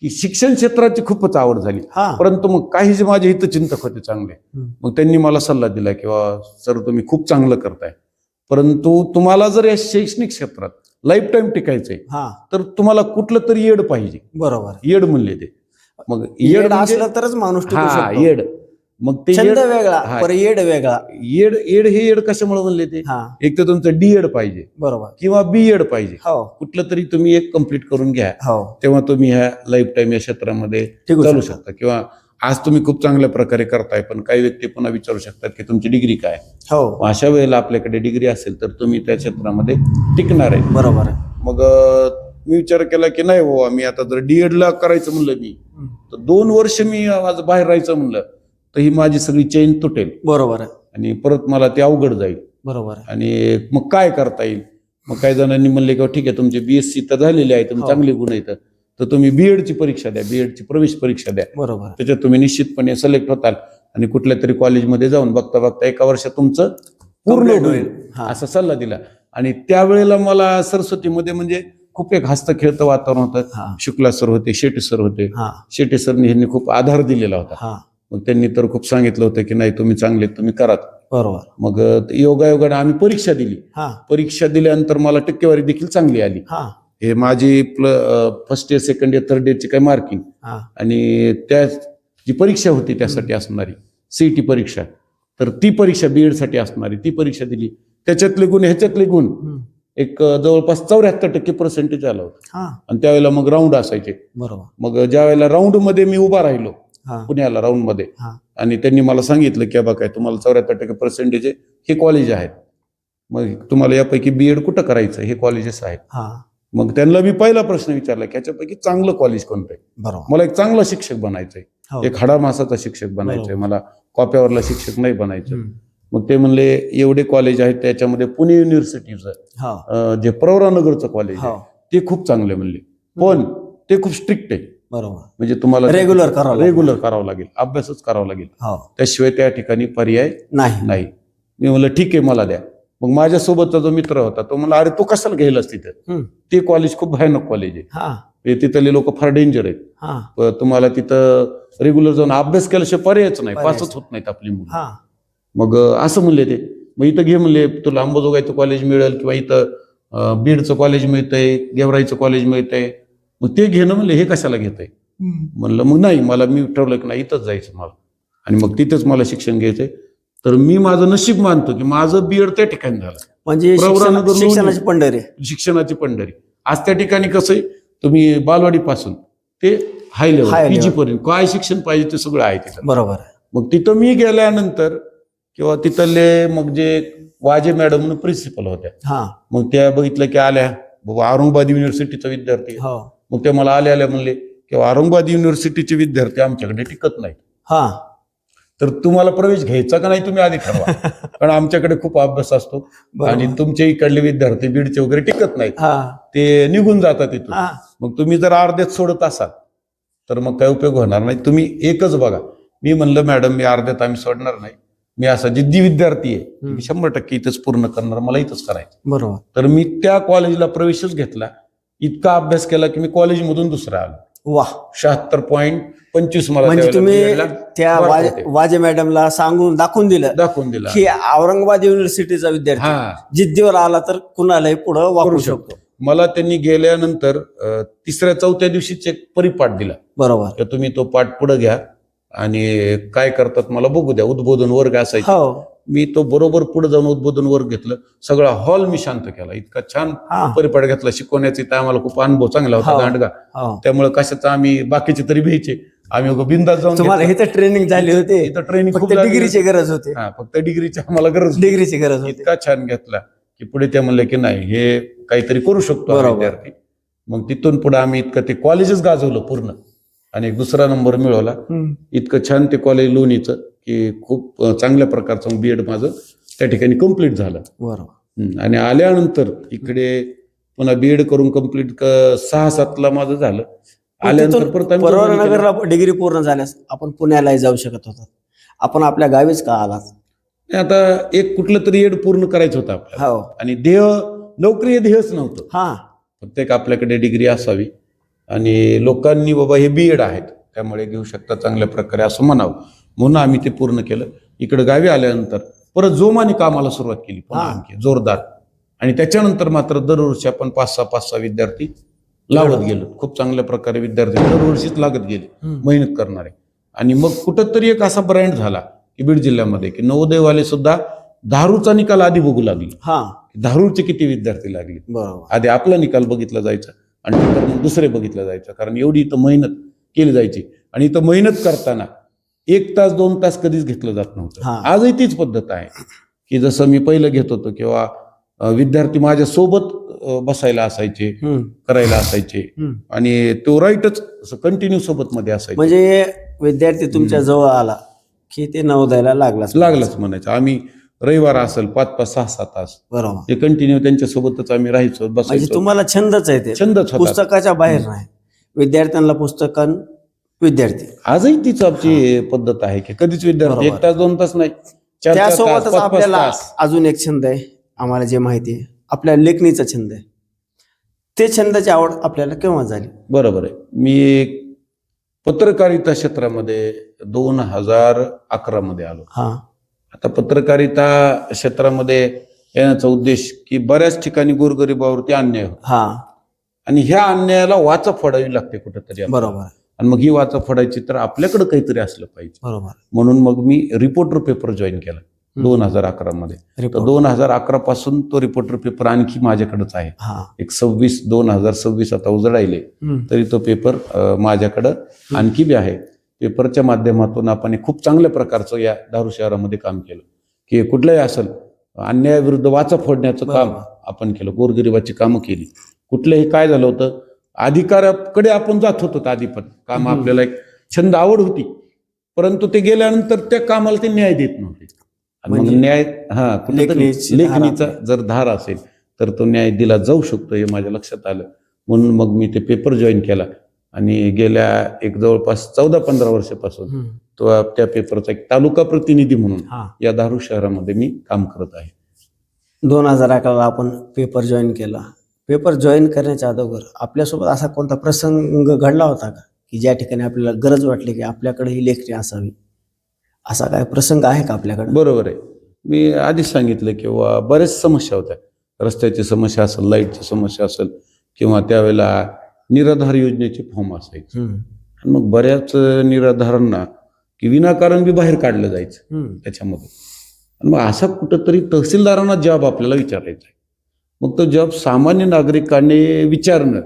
की शिक्षण क्षेत्राची खूपच आवड झाली. परंतु मग काही जे माझे हितचिंतक होते चांगले, मग त्यांनी मला सल्ला दिला की सर तुम्ही खूप चांगलं करताय, परंतु तुम्हाला जर या शैक्षणिक क्षेत्रात लाईफ टाईम टिकायचंय तर तुम्हाला कुठलं तरी येड पाहिजे. बरोबर. येड म्हणले ते. मग येड असलं तरच माणूस टिकू शकतो. येड मग ते छंद येड- वेगळा हा. पर येड वेगळा. येड येड हे येड कशामुळे म्हणले ते, हा एक तर तुमचं डीएड पाहिजे बरोबर. किंवा बीएड पाहिजे, हो कुठलं तरी तुम्ही एक कम्प्लीट करून घ्या, हो तेव्हा तुम्ही ह्या लाईफ टाईम या क्षेत्रामध्ये टिकू चालू शकता. शकता. किंवा आज तुम्ही खूप चांगल्या प्रकारे करताय, पण काही व्यक्ती पुन्हा विचारू शकतात की तुमची डिग्री काय. हो मग अशा वेळेला आपल्याकडे डिग्री असेल तर तुम्ही त्या क्षेत्रामध्ये टिकणार आहे. बरोबर आहे. मग मी विचार केला की नाही हो, आम्ही आता जर डीएड ला करायचं म्हणलं मी, तर 2 वर्ष मी आज बाहेर राहायचं म्हणलं तर ही माझी सगळी चेन तुटेल बरोबर आहे. आणि परत मला ते अवघड जाईल. बरोबर आहे. आणि मग काय करता येईल. मग काही जणांनी म्हणले की ठीक आहे, तुमचे बीएससी तर झालेले आहे, तुम्ही हो. चांगले गुण आहेत, तर तुम्ही बीएडची परीक्षा द्या, बीएडची प्रवेश परीक्षा द्या, बरोबर आहे. त्याच्यात तुम्ही निश्चितपणे सिलेक्ट होताल आणि कुठल्या तरी कॉलेजमध्ये जाऊन बघता बघता एका वर्षात तुमचं पूर्ण Complete होईल हा. असा सल्ला दिला. आणि त्यावेळेला मला सरस्वतीमध्ये म्हणजे खूप एक हस्तखेळतं वातावरण होतं. हा शुक्ला सर होते, शेट्टी सर होते. हा शेट्टी सरनी ह्यांनी खूप आधार दिलेला होता. हा मग त्यांनी तर खूप सांगितलं होतं की नाही तुम्ही चांगले, तुम्ही करात. बरोबर. मग योगायोगाने आम्ही परीक्षा दिली. हा परीक्षा दिल्यानंतर मला टक्केवारी देखील चांगली आली. हा हे माझी first year, second year, third इयरची काय मार्किंग हा आणि त्या जी परीक्षा होती त्यासाठी असणारी सीईटी परीक्षा, तर ती परीक्षा बीएड साठी असणारी ती परीक्षा दिली. त्याच्यातले गुण ह्याच्यातले गुण एक जवळपास 74% आला होता. हा आणि त्यावेळेला मग राऊंड असायचे. बरोबर. मग ज्या वेळेला राऊंड मध्ये मी उभा राहिलो हा पुण्याला राऊंड मध्ये, हा आणि त्यांनी मला सांगितलं की बघा तुम्हाला 74% हे कॉलेज आहेत, मग तुम्हाला यापैकी बीएड कुठं करायचं, हे कॉलेजेस आहेत. हा मग त्यांना मी पहिला प्रश्न विचारला की ह्याच्यापैकी चांगलं कॉलेज कोणतं आहे. बरोबर. मला एक चांगला शिक्षक बनायचंय, हो. एक हाडामासाचा शिक्षक बनायचंय, बरोबर. मला कॉप्यावरला शिक्षक नाही बनायचं. हम्म. मग ते म्हणले एवढे कॉलेज आहेत त्याच्यामध्ये पुणे युनिव्हर्सिटीचं हो जे प्रवरानगरचं कॉलेज हो आहे ते खूप चांगले म्हणले, पण ते खूप स्ट्रिक्ट आहे. बरोबर. म्हणजे तुम्हाला रेग्युलर करावं रेग्युलर करावं लागेल, अभ्यासच करावा लागेल, हो त्याशिवाय त्या ठिकाणी पर्याय नाही नाही. मी म्हणलं ठीक आहे मला द्या. मग माझ्यासोबतचा जो मित्र होता तो म्हणला अरे तू कशाला घ्यायलास तिथं, हम्म. ते कॉलेज खूप भयानक कॉलेज आहे, हा म्हणजे तिथले लोक फार डेंजर आहेत, हा तुम्हाला तिथं रेग्युलर जाऊन अभ्यास केल्याशिवाय पर्यायच नाही, पर्यायच पासच होत नाहीत आपली मुलं. हा मग असं म्हणले ते. मग इथं घे म्हणले, तुला अंबाजोगाईचं कॉलेज मिळेल किंवा इथं बीडचं कॉलेज मिळतंय, गेवराईचं कॉलेज मिळतंय, मग ते घेणं म्हणले हे कशाला घेतंय. म्हणलं मग नाही, मला मी ठरवलं की नाही इथंच जायचं मला, आणि मग तिथंच मला शिक्षण घ्यायचंय. तर मी माझं नशीब मानतो की माझं बीएड त्या ठिकाणी झालं. म्हणजे प्रवरानगर शिक्षणाची पंढरी. शिक्षणाची पंढरी. आज त्या ठिकाणी कसं आहे, तुम्ही बालवाडीपासून ते हाय High लेवल level. पीजी पर्यंत काय शिक्षण पाहिजे ते सगळं आहे तिथं. बरोबर आहे. मग तिथं मी गेल्यानंतर किंवा तिथले मग जे वाजे मॅडम म्हणून प्रिन्सिपल होत्या, हा मग त्या बघितलं की आल्या बाबा औरंगाबाद युनिव्हर्सिटीचा विद्यार्थी. हो मग ते मला आल्या म्हणले की औरंगाबाद युनिव्हर्सिटीचे विद्यार्थी आमच्याकडे टिकत नाहीत, हा तर तुम्हाला प्रवेश घ्यायचा का नाही तुम्ही आधी ठरवा, कारण आमच्याकडे खूप अभ्यास असतो बरोबर. आणि तुमच्या इकडले विद्यार्थी बीडचे वगैरे टिकत नाहीत, हा ते निघून जातात तिथून. हा मग तुम्ही जर अर्ध्यात सोडत असाल तर मग काय उपयोग होणार नाही, तुम्ही एकच बघा. मी म्हणलं मॅडम मी अर्ध्यात आम्ही सोडणार नाही, मी असा जिद्दी विद्यार्थी आहे, मी 100% इथंच पूर्ण करणार, मला इथंच करायचं. बरोबर. तर मी त्या कॉलेजला प्रवेशच घेतला, इतका अभ्यास केला की मी कॉलेजमधून दुसरा आलो. वा 76.25 मला म्हणजे त्यावेळेला तुम्ही मिळाला. त्या मार्क होते. वाजे मॅडमला सांगून दाखवून दिलं दाखवून दिला. की औरंगाबाद युनिव्हर्सिटीचा विद्यार्थी हा जिद्दीवर आला तर कुणालाही पुढे वापरू शकतो. मला त्यांनी गेल्यानंतर तिसऱ्या चौथ्या दिवशीच एक परिपाठ दिला बरोबर. की तुम्ही तो पाठ पुढे घ्या आणि काय करतात मला बघू द्या. उद्बोधन वर्ग असायचा, हो मी तो बरोबर पुढे जाऊन उद्बोधन वर्ग घेतलं, सगळा हॉल मी शांत केला, इतका छान हा परिपाठ घेतला. शिकवण्याचा इथं आम्हाला खूप अनुभव चांगला होता, हो. दांडगा, हो त्यामुळे कशाचा आम्ही बाकीचे तरी भ्यायचे, आम्ही बिंदास जाऊन तुम्हाला घेतलं. इथं ट्रेनिंग झाली होती, इथं ट्रेनिंग फक्त डिग्रीची गरज होती. फक्त डिग्रीची आम्हाला गरज होती. डिग्रीची गरज होती. इतका छान घेतला की पुढे ते म्हणले की नाही हे काहीतरी करू शकतो हा बरोबर. विद्यार्थी. मग तिथून पुढे आम्ही इतकं ते कॉलेजच गाजवलं पूर्ण आणि एक दुसरा नंबर मिळवला. इतकं छान ते कॉलेज लोणीचं की खूप चांगल्या प्रकारचं बीएड माझं त्या ठिकाणी कम्प्लीट झालं. बरोबर. आणि आल्यानंतर इकडे पुन्हा बीएड करून कम्प्लीट 6-7 माझं झालं. आल्यानंतर परत आम्ही परवानगरला डिग्री पूर्ण झाल्यास आपण पुण्यालाही जाऊ शकत होता, आपण आपल्या गावीच का आलात? आता एक कुठलं तरी एड पूर्ण करायचं होतं आपल्याला, हो आणि नोकरी हे ध्येयच नव्हतं. हा प्रत्येक आपल्याकडे डिग्री असावी आणि लोकांनी बाबा हे बीएड आहेत त्यामुळे घेऊ शकता चांगल्या प्रकारे असं म्हणावं, म्हणून आम्ही ते पूर्ण केलं. इकडे गावी आल्यानंतर परत जोमाने कामाला सुरुवात केली पुन्हा हा. आणखी जोरदार. आणि त्याच्यानंतर मात्र दरवर्षी आपण 5-6 विद्यार्थी लावत गेलो. खूप चांगल्या प्रकारे विद्यार्थी दरवर्षीच लागत गेले, मेहनत करणारे. आणि मग कुठंतरी एक असा ब्रँड झाला की बीड जिल्ह्यामध्ये की नवोदयवाले सुद्धा दारूचा निकाल आधी बघू लागले. हा दारूचे किती विद्यार्थी लागले. बरोबर. आधी आपला निकाल बघितला जायचा आणि नंतर मग दुसरे बघितलं जायचं, कारण एवढी इथं मेहनत केली जायची. आणि इथं मेहनत करताना 1 तास 2 तास कधीच घेतलं जात नव्हतं. हा. आजही तीच पद्धत आहे की जसं मी पहिलं घेत होतो किंवा विद्यार्थी माझ्या सोबत बसायला असायचे, करायला असायचे आणि तो राईटच कंटिन्यू सोबत मध्ये असायचे. म्हणजे विद्यार्थी तुमच्या जवळ आला की ते नवोदयाला लागलाच म्हणायचं. आम्ही रविवार असेल 5-5 6-6 तास बरोबर ते कंटिन्यू त्यांच्या सोबतच आम्ही राहायचो, म्हणजे बसायचो. तुम्हाला छंदच आहे ते, छंदच होता. पुस्तकाच्या बाहेर नाही. विद्यार्थ्यांना पुस्तकां विद्यार्थी आजही तीच आमची पद्धत आहे की कधीच विद्यार्थी बरोबर. 1 तास 2 तास नाही, 4-4 तास, त्यासोबतच 5-5 आपल्याला तास. अजून एक छंद आहे, आम्हाला जे माहिती आहे, आपल्या लेखणीचा छंद आहे. ते छंदाची आवड आपल्याला केव्हा झाली? बरोबर आहे. मी पत्रकारिता क्षेत्रामध्ये 2011 मध्ये आलो. हा आता पत्रकारिता क्षेत्रामध्ये येण्याचा उद्देश की बऱ्याच ठिकाणी गोरगरिबावरती अन्याय होतो हा आणि ह्या अन्यायाला वाचा फोडावी लागते कुठेतरी. बरोबर आणि मग ही वाचा फोडायची तर आपल्याकडे काहीतरी असलं पाहिजे. बरोबर. म्हणून मग मी रिपोर्टर पेपर जॉईन केला 2011 मध्ये. तर 2011 पासून तो रिपोर्टर पेपर आणखी माझ्याकडेच आहे. हा एक 2026 आता उजळायले तरी तो पेपर माझ्याकडं आणखी बी आहे. पेपरच्या माध्यमातून आपण खूप चांगल्या प्रकारचं या दारू शहरामध्ये काम केलं की कुठलंही असेल अन्यायाविरुद्ध वाचा फोडण्याचं काम आपण केलं, गोरगरिबाची कामं केली. कुठलंही काय झालं होतं, अधिकाऱ्याकडे आपण जात होतो आधी पण काम, आपल्याला एक छंद आवड होती, परंतु ते गेल्यानंतर त्या कामाला ते न्याय देत नव्हते. आणि मग न्याय लेखणीचा जर धार असेल तर तो न्याय दिला जाऊ शकतो हे माझ्या लक्षात आलं. म्हणून मग मी ते पेपर जॉईन केला आणि गेल्या एक जवळपास 14-15 वर्षापासून तो त्या पेपरचा एक तालुका प्रतिनिधी म्हणून या दारू शहरामध्ये मी काम करत आहे. 2011 आपण पेपर जॉईन केला. पेपर जॉईन करण्याच्या अगोदर आपल्यासोबत असा कोणता प्रसंग घडला होता का की ज्या ठिकाणी आपल्याला गरज वाटली की आपल्याकडे ही लेखणी असावी? असा काय प्रसंग आहे का आपल्याकडे? बरोबर आहे. मी आधीच सांगितलं किंवा बऱ्याच समस्या होत्या. रस्त्याची समस्या असेल, लाईटची समस्या असेल किंवा त्यावेळेला निराधार योजनेचे फॉर्म असायचे. आणि मग बऱ्याच निराधारांना की विनाकारण बी बाहेर काढलं जायचं त्याच्यामध्ये. आणि मग असा कुठंतरी तहसीलदारांना जॉब आपल्याला विचारायचा आहे. मग तो जॉब सामान्य नागरिकाने विचारणं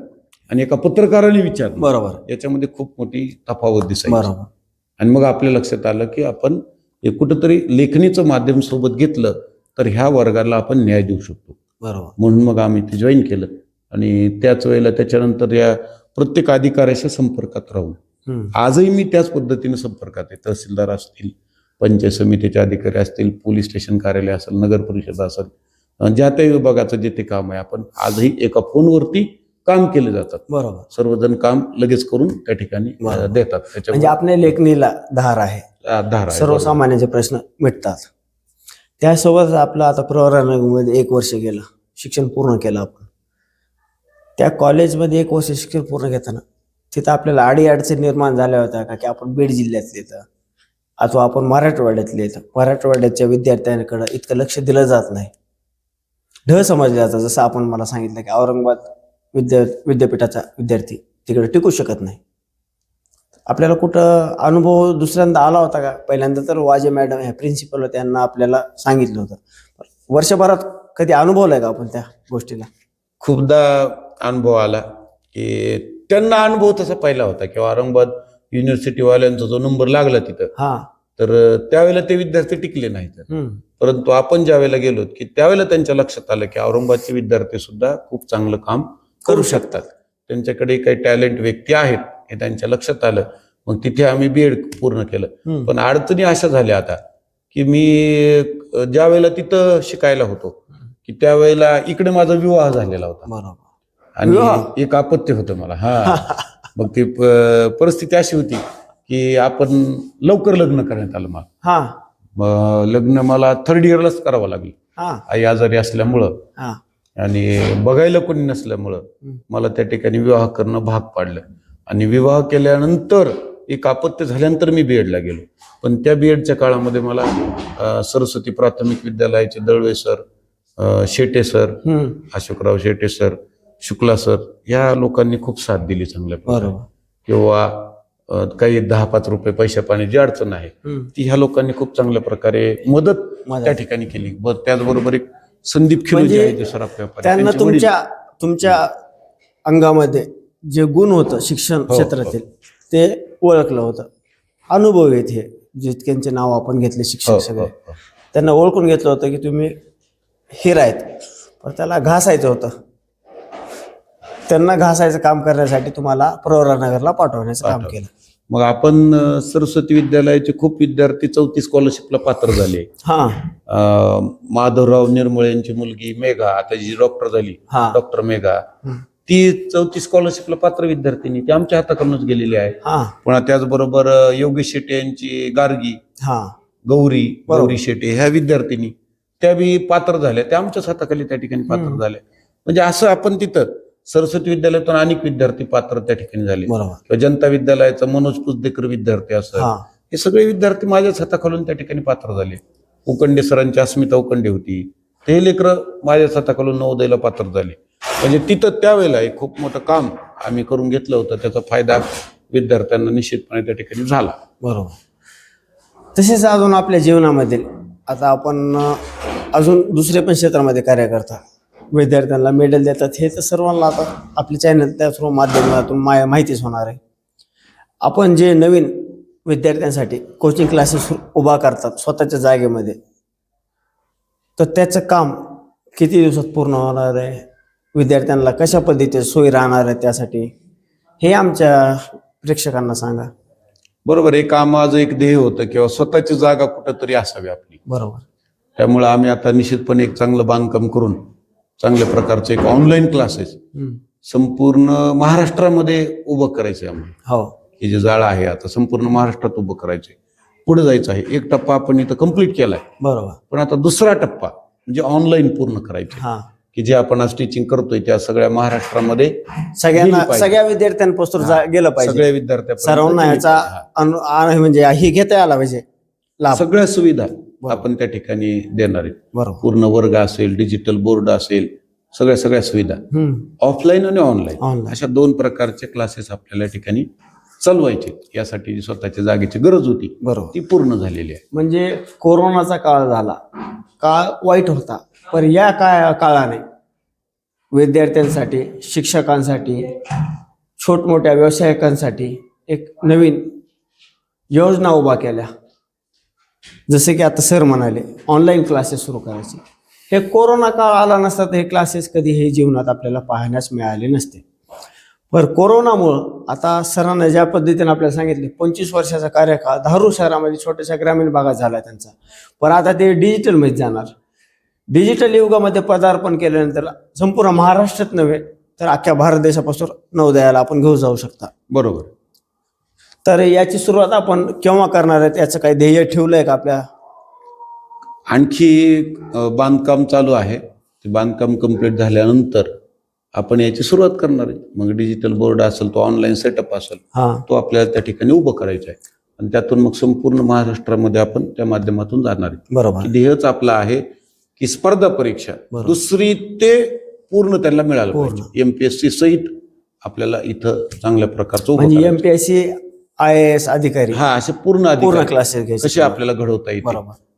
आणि एका पत्रकाराने विचारणं, बरोबर, याच्यामध्ये खूप मोठी तफावत दिसायची. बरोबर. आणि मग आपल्या लक्षात आलं की आपण हे कुठंतरी लेखणीचं माध्यम सोबत घेतलं तर ह्या वर्गाला आपण न्याय देऊ शकतो. बरोबर. म्हणून मग आम्ही ते जॉईन केलं आणि त्याच वेळेला त्याच्यानंतर या प्रत्येक अधिकाऱ्याच्या संपर्कात राहून आजही मी त्याच पद्धतीने संपर्कात आहे. तहसीलदार असतील, पंचायत समितीचे अधिकारी असतील, पोलीस स्टेशन कार्यालय असेल, नगर परिषद असेल, ज्या त्या विभागाचं जे ते काम आहे आपण आजही एका फोनवरती काम केले जातात. बरोबर. सर्वजण काम लगेच करून त्या ठिकाणी देतात. म्हणजे आपल्या लेखणीला धार आहे, धार आहे. सर्वसामान्यांचे प्रश्न मिटतात. त्यासोबत आपलं आता प्रवरामध्ये 1 वर्ष गेलं, शिक्षण पूर्ण केलं आपण. त्या कॉलेजमध्ये 1 वर्ष शिक्षण पूर्ण घेताना तिथं आपल्याला अडीअडचणी निर्माण झाल्या होत्या का की आपण बीड जिल्ह्यातले तर अथवा आपण मराठवाड्यातले तर मराठवाड्याच्या विद्यार्थ्यांकडे इतकं लक्ष दिलं जात नाही, ढ समजलं जातं. जसं आपण मला सांगितलं की औरंगाबाद विद्यापीठाचा विद्यार्थी तिकडे टिकू शकत नाही. आपल्याला कुठं अनुभव दुसऱ्यांदा आला होता का? पहिल्यांदा तर वाजे मॅडम ह्या प्रिन्सिपल त्यांना आपल्याला सांगितलं होतं. वर्षभरात कधी अनुभवलंय का आपण त्या गोष्टीला? खूपदा अनुभव आला की त्यांना अनुभव तसा पहिला होता की औरंगाबाद युनिव्हर्सिटीवाल्यांचा जो नंबर लागला तिथं, तर त्यावेळेला ते विद्यार्थी टिकले नाहीत. परंतु आपण ज्या वेळेला गेलो की त्यावेळेला त्यांच्या लक्षात आलं की औरंगाबादचे विद्यार्थी सुद्धा खूप चांगलं काम करू शकतात, त्यांच्याकडे काही टॅलेंट व्यक्ती आहेत हे त्यांच्या लक्षात आलं. मग तिथे आम्ही बीएड पूर्ण केलं. पण अडचणी अशा झाल्या आता की मी ज्या वेळेला तिथं शिकायला होतो की त्यावेळेला इकडे माझा विवाह झालेला होता. बरोबर. आणि एक अपत्य होतं मला. मग ती परिस्थिती अशी होती की आपण लवकर लग्न करण्यात आलं मला. लग्न मला 3rd इयरलाच करावं लागलं, आई आजारी असल्यामुळं आणि बघायला कोणी नसल्यामुळं मला त्या ठिकाणी विवाह करणं भाग पाडलं. आणि विवाह केल्यानंतर एक अपत्य झाल्यानंतर मी बीएडला गेलो. पण त्या बीएडच्या काळामध्ये मला सरस्वती प्राथमिक विद्यालयाचे Dalvi sir, Shete sir, Ashokrao Shete sir, Shukla sir या लोकांनी खूप साथ दिली चांगल्या प्रकारे. किंवा काही 10-5 रुपये पैशा पाण्याची अडचण आहे ती ह्या लोकांनी खूप चांगल्या प्रकारे मदत त्या ठिकाणी केली. त्याचबरोबर एक संदीप खिलोजी म्हणजे आहेत जे सराफ व्यापारी, त्यांना त्यांचे वडील. तुमच्या अंगामध्ये जे गुण होतं शिक्षण क्षेत्रातील ते ओळखलं होतं. अनुभव आहेत हे जितक्यांचे नाव आपण घेतले शिक्षक सगळे, त्यांना ओळखून घेतलं होतं की तुम्ही हिरा आहेत, पण त्याला घासायचं होतं. त्यांना घासायचं काम करण्यासाठी तुम्हाला प्रवरानगरला पाठवण्याचं काम केलं. मग आपण सरस्वती विद्यालयाचे खूप विद्यार्थी 34 स्कॉलरशिपला पात्र झाले. माधवराव निर्मळे यांची मुलगी मेघा, आता जी डॉक्टर झाली, डॉक्टर मेघा, ती 34 स्कॉलरशिपला पात्र विद्यार्थिनी, ती आमच्या हाताकडूनच गेलेली आहे. पुन्हा त्याचबरोबर योगेश शेट्टे यांची गार्गी, गौरी शेट्टे ह्या विद्यार्थिनी त्या बी पात्र झाल्या, त्या आमच्याच हाताखाली त्या ठिकाणी पात्र झाल्या. म्हणजे असं आपण तिथं सरस्वती विद्यालयातून अनेक विद्यार्थी पात्र त्या ठिकाणी झाले. किंवा जनता विद्यालयाचा मनोज पुजदेकर विद्यार्थी असं, हे सगळे विद्यार्थी माझ्याच हाताखालून त्या ठिकाणी पात्र झाले. उकंडे सरांची अस्मिता उकंडे होती, ते लेकरं माझ्याच हाताखालून नवोदयला पात्र झाले. म्हणजे तिथं त्यावेळेला एक खूप मोठं काम आम्ही करून घेतलं होतं, त्याचा फायदा विद्यार्थ्यांना निश्चितपणे त्या ठिकाणी झाला. बरोबर. तसेच अजून आपल्या जीवनामध्ये आता आपण अजून दुसरे पण क्षेत्रामध्ये कार्य करता, विद्यार्थ्यांना मेडल देतात, हे तर सर्वांना आता आपल्या चॅनल त्या थ्रू माध्यमातून माहितीच होणार आहे. आपण जे नवीन विद्यार्थ्यांसाठी कोचिंग क्लासेस उभा करतात स्वतःच्या जागेमध्ये, तर त्याचं काम किती दिवसात पूर्ण होणार आहे, विद्यार्थ्यांना कशा पद्धतीने सोयी राहणार आहे, त्यासाठी हे आमच्या प्रेक्षकांना सांगा. बरोबर. हे कामाचं एक ध्येय होतं किंवा स्वतःची जागा कुठंतरी असावी आपली. बरोबर. त्यामुळे आम्ही आता निश्चितपणे एक चांगलं बांधकाम करून चांगल्या प्रकारचे एक ऑनलाईन क्लासेस संपूर्ण महाराष्ट्रामध्ये उभं करायचंय आम्हाला. हे जे जाळं आहे आता संपूर्ण महाराष्ट्रात उभं करायचंय, पुढे जायचं आहे. एक टप्पा आपण इथं कम्प्लीट केलाय. बरोबर. पण आता दुसरा टप्पा म्हणजे ऑनलाईन पूर्ण करायचं, की जे आपण आज टीचिंग करतोय त्या सगळ्या महाराष्ट्रामध्ये सगळ्या विद्यार्थ्यांपासून गेलं पाहिजे, सगळ्या विद्यार्थ्या सर्वांना याचा म्हणजे हे घेता आला पाहिजे. सगळ्या सुविधा आपण त्या ठिकाणी देणार आहे. पूर्ण वर्ग असेल, डिजिटल बोर्ड असेल, सगळ्या सुविधा ऑफलाईन आणि ऑनलाईन अशा 2 प्रकारचे क्लासेस आपल्याला ठिकाणी चालवायचे. यासाठी स्वतःच्या जागेची गरज होती, ती पूर्ण झालेली आहे. म्हणजे कोरोनाचा काळ झाला, काळ वाईट होता, पण या काळाने विद्यार्थ्यांसाठी, शिक्षकांसाठी, छोटमोठ्या व्यावसायिकांसाठी एक नवीन योजना उभा केल्या. जसे की आता सर म्हणाले ऑनलाईन क्लासेस सुरू करायचे. हे कोरोना काळ आला नसता तर हे क्लासेस कधी हे जीवनात आपल्याला पाहण्यास मिळाले नसते. पण कोरोनामुळं आता सरांना ज्या पद्धतीने आपल्याला सांगितले 25 वर्षाचा कार्यकाळ धारूर शहरामध्ये छोट्याशा ग्रामीण भागात झाला त्यांचा, पण आता ते डिजिटलमध्ये जाणार. डिजिटल युगामध्ये पदार्पण केल्यानंतर संपूर्ण महाराष्ट्रात नव्हे तर अख्ख्या भारत देशापासून नवोदयाला आपण घेऊन जाऊ शकता. बरोबर. तर याची सुरुवात आपण केव्हा करणार आहे, त्याचं काही ध्येय ठेवलंय का आपल्या? आणखी बांधकाम चालू आहे. ते बांधकाम कंप्लीट झाल्यानंतर आपण याची सुरुवात करणार आहे. मग डिजिटल बोर्ड असेल, तो ऑनलाईन सेटअप असेल, तो आपल्याला त्या ठिकाणी उभं करायचा आहे आणि त्यातून मग संपूर्ण महाराष्ट्रामध्ये आपण त्या माध्यमातून जाणार आहे. बरोबर. ध्येयच आपलं आहे की स्पर्धा परीक्षा दुसरी ते पूर्ण त्यांना मिळालं पाहिजे. MPSC सहित आपल्याला इथं चांगल्या प्रकारचं म्हणजे MPSC IAS अधिकारी असे पूर्ण क्लासेस घ्यायचे, कसे आपल्याला घडवता येईल.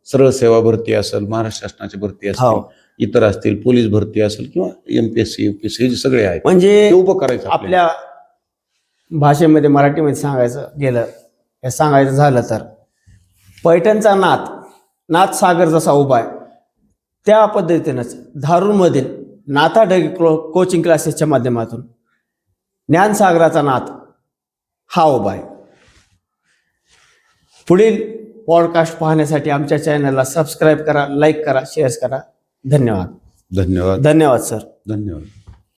सरळ सेवा भरती असेल, महाराष्ट्र शासनाची भरती असेल, इतर असतील, पोलीस भरती असेल किंवा MPSC UPSC हे सगळे आहेत, म्हणजे उभं करायचं. आपल्या भाषेमध्ये मराठीमध्ये सांगायचं झालं तर पैठणचा नाथ सागर जसा उभा आहे त्या पद्धतीनंच धारूरमधील नाथाढगे कोचिंग क्लासेसच्या माध्यमातून ज्ञानसागराचा नाथ हा उभा आहे. पुढील पॉडकास्ट पाहण्यासाठी आमच्या चॅनलला सबस्क्राईब करा, लाईक करा, शेअर करा. धन्यवाद. धन्यवाद. धन्यवाद सर. धन्यवाद.